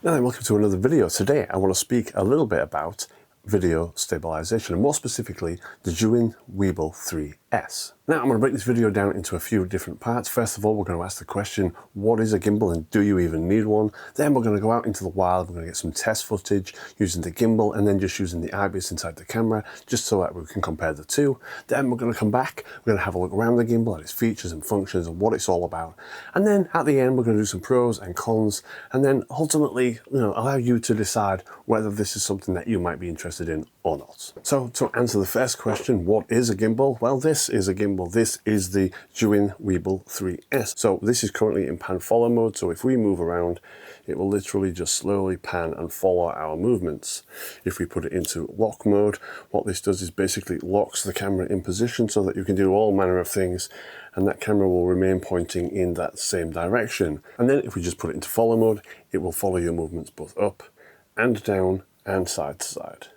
Now then, welcome to another video. Today I want to speak a little bit about video stabilization, and more specifically the Zhiyun Weebil 3S. Now I'm going to break this video down into a few different parts. First of all, we're going to ask the question, what is a gimbal and do you even need one? Then we're going to go out into the wild, we're going to get some test footage using the gimbal and then just using the IBIS inside the camera, just so that we can compare the two. Then we're going to come back, we're going to have a look around the gimbal at its features and functions and what it's all about. And then at the end, we're going to do some pros and cons, and then ultimately, allow you to decide whether this is something that you might be interested in or not. So to answer the first question, what is a gimbal? Well, this is a gimbal. This is the Zhiyun Weebil 3S. So this is currently in pan follow mode. So if we move around, it will literally just slowly pan and follow our movements. If we put it into lock mode, what this does is basically locks the camera in position so that you can do all manner of things, and that camera will remain pointing in that same direction. And then if we just put it into follow mode, it will follow your movements both up and down and side to side.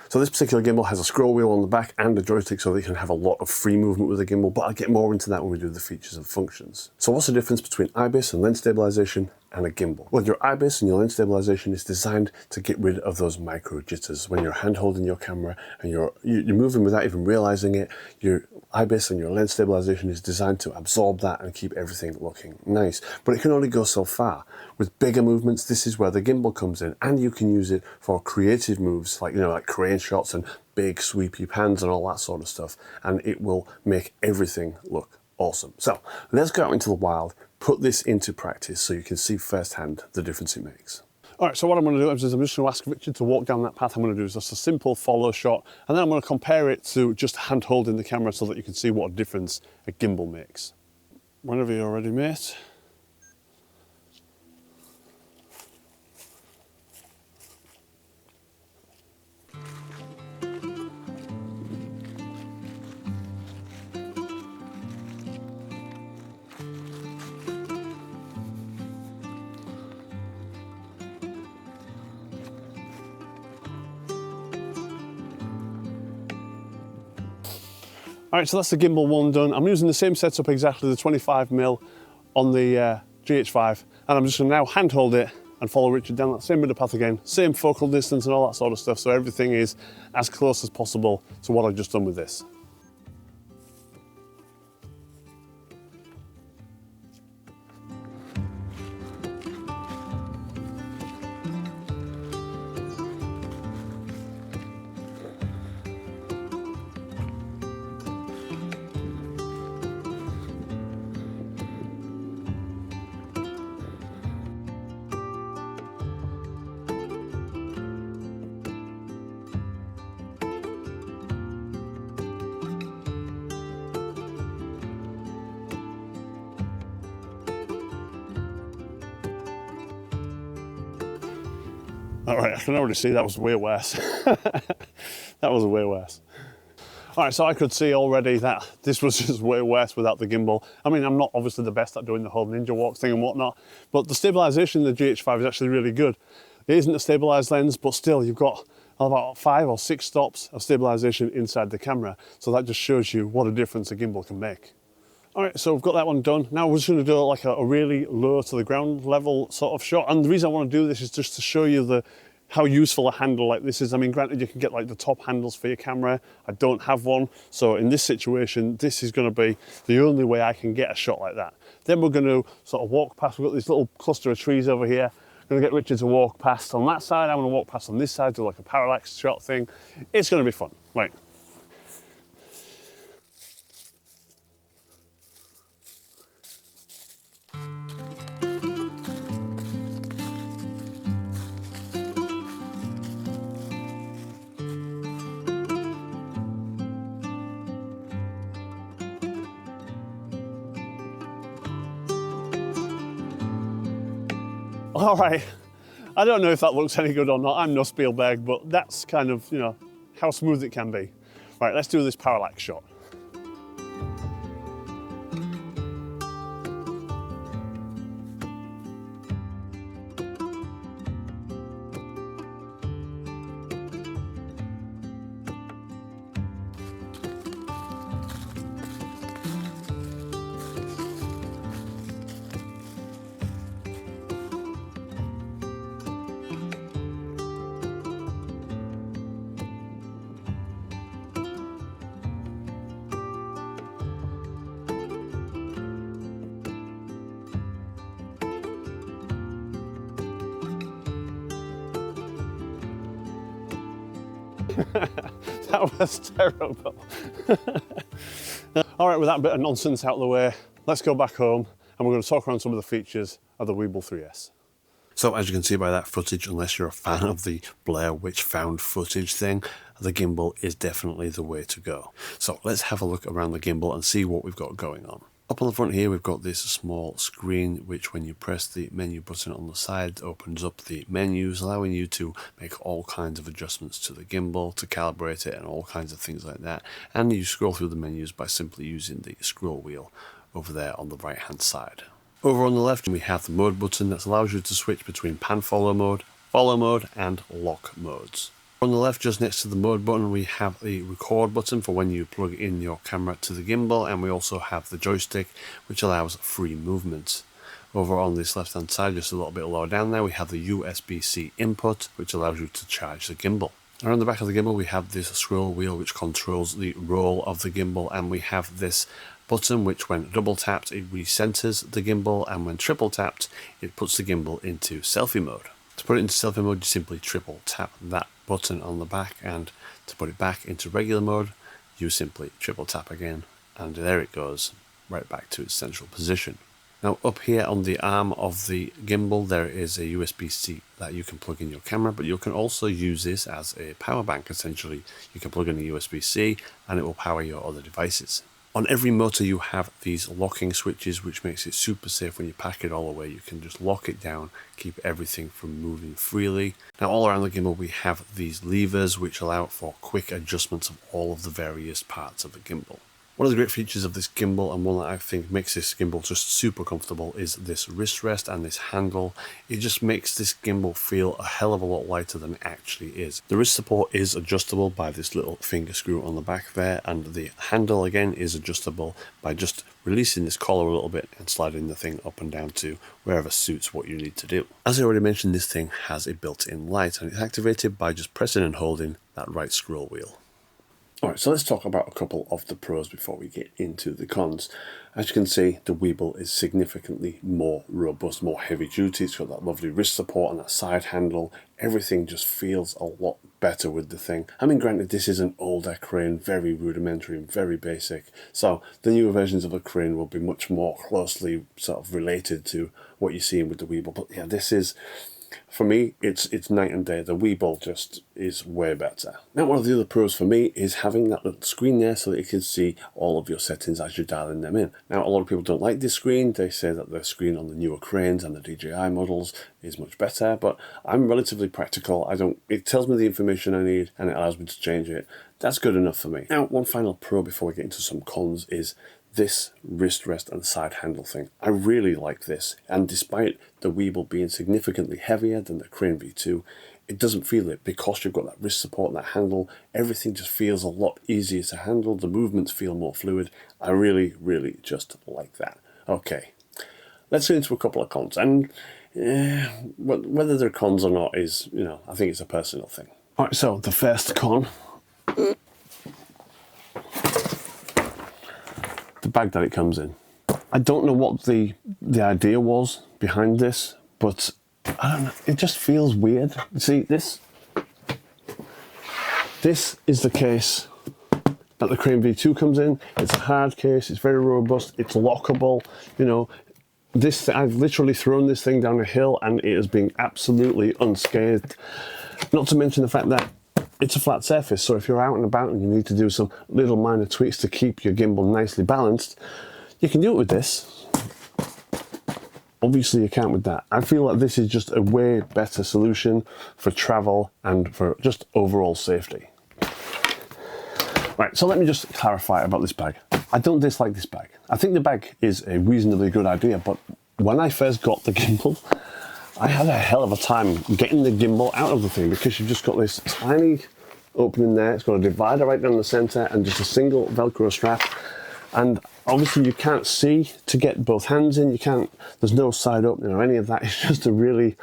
So this particular gimbal has a scroll wheel on the back and a joystick so that you can have a lot of free movement with the gimbal, but I'll get more into that when we do the features and functions. So what's the difference between IBIS and lens stabilization and a gimbal? Well, your IBIS and your lens stabilization is designed to get rid of those micro jitters. When you're hand holding your camera and you're moving without even realizing it, your IBIS and your lens stabilization is designed to absorb that and keep everything looking nice. But it can only go so far. With bigger movements, this is where the gimbal comes in, and you can use it for creative moves like crane shots and big sweepy pans and all that sort of stuff, and it will make everything look awesome. So let's go out into the wild, put this into practice so you can see firsthand the difference it makes. All right, so what I'm going to do is I'm just going to ask Richard to walk down that path. I'm going to do just a simple follow shot, and then I'm going to compare it to just hand holding the camera so that you can see what a difference a gimbal makes. Whenever you're ready, mate. All right, so that's the gimbal one done. I'm using the same setup exactly, the 25mm on the GH5, and I'm just going to now hand hold it and follow Richard down that same bit of path again, same focal distance and all that sort of stuff, so everything is as close as possible to what I've just done with this. All right, I can already see that was way worse. That was way worse. All right, so I could see already that this was just way worse without the gimbal. I mean, I'm not obviously the best at doing the whole ninja walk thing and whatnot, but the stabilization in the GH5 is actually really good. It isn't a stabilized lens, but still you've got about 5 or 6 stops of stabilization inside the camera. So that just shows you what a difference a gimbal can make. All right, so we've got that one done. Now we're just going to do like a really low to the ground level sort of shot. And the reason I want to do this is just to show you how useful a handle like this is. I mean, granted, you can get like the top handles for your camera. I don't have one. So in this situation, this is going to be the only way I can get a shot like that. Then we're going to sort of walk past. We've got this little cluster of trees over here. I'm going to get Richard to walk past on that side. I'm going to walk past on this side, do like a parallax shot thing. It's going to be fun. Right. All right, I don't know if that looks any good or not. I'm no Spielberg, but that's kind of, how smooth it can be. Right, let's do this parallax shot. That was terrible. All right, with that bit of nonsense out of the way, let's go back home and we're going to talk around some of the features of the Weebil 3S. So as you can see by that footage, unless you're a fan of the Blair Witch found footage thing, the gimbal is definitely the way to go. So let's have a look around the gimbal and see what we've got going on. Up on the front here, we've got this small screen, which when you press the menu button on the side, opens up the menus, allowing you to make all kinds of adjustments to the gimbal, to calibrate it and all kinds of things like that. And you scroll through the menus by simply using the scroll wheel over there on the right hand side. Over on the left, we have the mode button that allows you to switch between pan follow mode, and lock modes. On the left, just next to the mode button, we have the record button for when you plug in your camera to the gimbal, and we also have the joystick, which allows free movement. Over on this left hand side, just a little bit lower down there, we have the USB-C input, which allows you to charge the gimbal. Around the back of the gimbal, we have this scroll wheel which controls the roll of the gimbal, and we have this button which, when double tapped, it recenters the gimbal, and when triple tapped, it puts the gimbal into selfie mode. To put it into selfie mode, you simply triple tap that button on the back, and to put it back into regular mode, you simply triple tap again, and there it goes, right back to its central position. Now up here on the arm of the gimbal, there is a USB-C that you can plug in your camera, but you can also use this as a power bank. Essentially, you can plug in a USB-C and it will power your other devices. On every motor you have these locking switches, which makes it super safe when you pack it all away. You can just lock it down, keep everything from moving freely. Now all around the gimbal we have these levers which allow for quick adjustments of all of the various parts of the gimbal. One of the great features of this gimbal, and one that I think makes this gimbal just super comfortable, is this wrist rest and this handle. It just makes this gimbal feel a hell of a lot lighter than it actually is. The wrist support is adjustable by this little finger screw on the back there, and the handle again is adjustable by just releasing this collar a little bit and sliding the thing up and down to wherever suits what you need to do. As I already mentioned, this thing has a built-in light, and it's activated by just pressing and holding that right scroll wheel. Alright, so let's talk about a couple of the pros before we get into the cons. As you can see, the Weebil is significantly more robust, more heavy duty. It's got that lovely wrist support and that side handle. Everything just feels a lot better with the thing. I mean, granted, this is an older crane, very rudimentary and very basic. So the newer versions of the crane will be much more closely sort of related to what you're seeing with the Weebil. But yeah, this is, for me, it's night and day. The Weebil just is way better. Now, one of the other pros for me is having that little screen there so that you can see all of your settings as you're dialing them in. Now, a lot of people don't like this screen. They say that the screen on the newer cranes and the DJI models is much better, but I'm relatively practical. It tells me the information I need and it allows me to change it. That's good enough for me. Now, one final pro before we get into some cons is this wrist rest and side handle thing. I really like this, and despite the Weebil being significantly heavier than the Crane V2, it doesn't feel it because you've got that wrist support and that handle. Everything just feels a lot easier to handle. The movements feel more fluid. I really, really just like that. Okay, let's get into a couple of cons, and whether they're cons or not is, I think it's a personal thing. All right, so the first con, the bag that it comes in. I don't know what the idea was behind this, but I don't know, it just feels weird. See, this is the case that the Crane V2 comes in. It's a hard case, it's very robust, it's lockable, I've literally thrown this thing down a hill and it has been absolutely unscathed. Not to mention the fact that it's a flat surface, so if you're out and about and you need to do some little minor tweaks to keep your gimbal nicely balanced, you can do it with this. Obviously you can't with that. I feel like this is just a way better solution for travel and for just overall safety. Right, so let me just clarify about this bag. I don't dislike this bag. I think the bag is a reasonably good idea, but when I first got the gimbal, I had a hell of a time getting the gimbal out of the thing because you've just got this tiny opening there. It's got a divider right down the center and just a single Velcro strap. And obviously you can't see to get both hands in. There's no side opening or any of that. It's just a really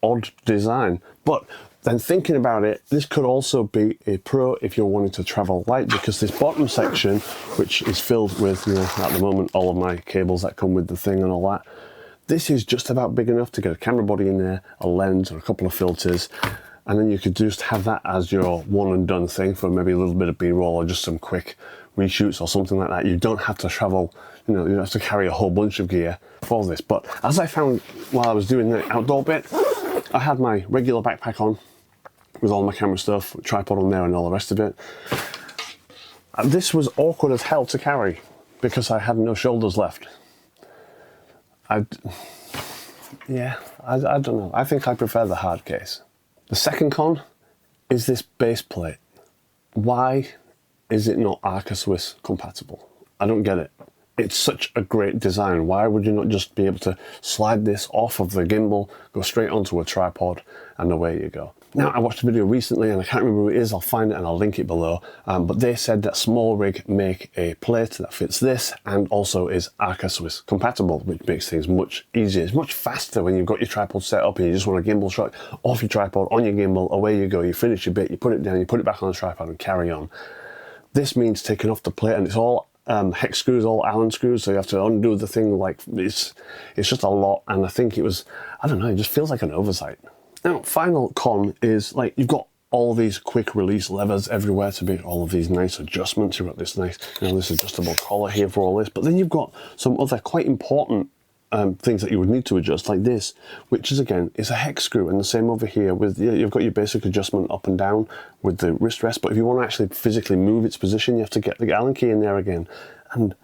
odd design. But then thinking about it, this could also be a pro if you're wanting to travel light, because this bottom section, which is filled with, at the moment, all of my cables that come with the thing and all that, this is just about big enough to get a camera body in there, a lens or a couple of filters, and then you could just have that as your one and done thing for maybe a little bit of B-roll or just some quick reshoots or something like that. You don't have to travel, you know, you don't have to carry a whole bunch of gear for this. But as I found while I was doing the outdoor bit, I had my regular backpack on with all my camera stuff, tripod on there and all the rest of it. And this was awkward as hell to carry because I had no shoulders left. I don't know. I think I prefer the hard case. The second con is this base plate. Why is it not Arca Swiss compatible? I don't get it. It's such a great design. Why would you not just be able to slide this off of the gimbal, go straight onto a tripod, and away you go? Now, I watched a video recently, and I can't remember who it is. I'll find it and I'll link it below. But they said that Small Rig make a plate that fits this and also is Arca Swiss compatible, which makes things much easier. It's much faster when you've got your tripod set up and you just want a gimbal shot off your tripod, on your gimbal, away you go. You finish your bit, you put it down, you put it back on the tripod and carry on. This means taking off the plate, and it's all hex screws, all Allen screws, so you have to undo the thing. Like it's just a lot, and I think it was, I don't know, it just feels like an oversight. Now, final con is, like, you've got all these quick release levers everywhere to make all of these nice adjustments. You've got this nice, you know, this adjustable collar here for all this, but then you've got some other quite important things that you would need to adjust, like this, which is, again, is a hex screw, and the same over here with, you've got your basic adjustment up and down with the wrist rest, but if you want to actually physically move its position, you have to get the Allen key in there again. And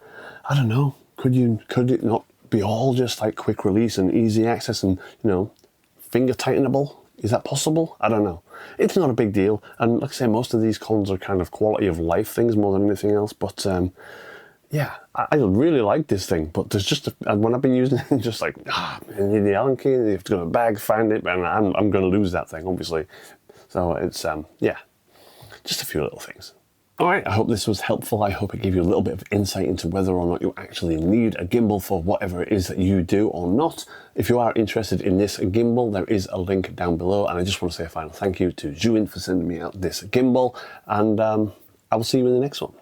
I don't know, could it not be all just like quick release and easy access and, you know, finger tightenable? Is that possible? I don't know. It's not a big deal, and like I say, most of these cons are kind of quality of life things more than anything else, but yeah, I really like this thing, but there's just, when I've been using it, just like, you need the Allen key, you have to go to a bag, find it, and I'm going to lose that thing, obviously. So it's, yeah, just a few little things. Alright, I hope this was helpful. I hope it gave you a little bit of insight into whether or not you actually need a gimbal for whatever it is that you do or not. If you are interested in this gimbal, there is a link down below, and I just want to say a final thank you to Zhiyun for sending me out this gimbal, and I will see you in the next one.